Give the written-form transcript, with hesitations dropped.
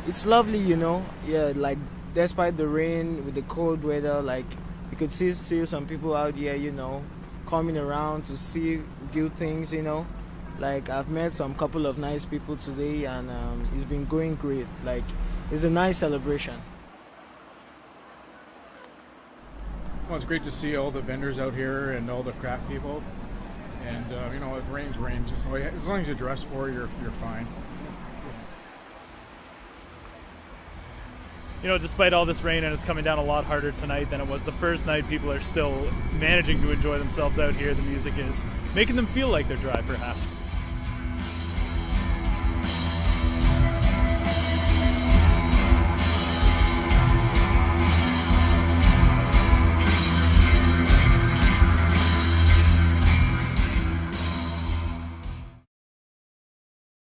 it's lovely, you know. Yeah, like despite the rain with the cold weather, like you could see some people out here, you know, coming around to see good things, you know. Like I've met some couple of nice people today, and it's been going great. Like it's a nice celebration. Well, it's great to see all the vendors out here and all the craft people. And it rains. Just as long as you dress for it, you're fine. Despite all this rain, and it's coming down a lot harder tonight than it was the first night, people are still managing to enjoy themselves out here. The music is making them feel like they're dry, perhaps.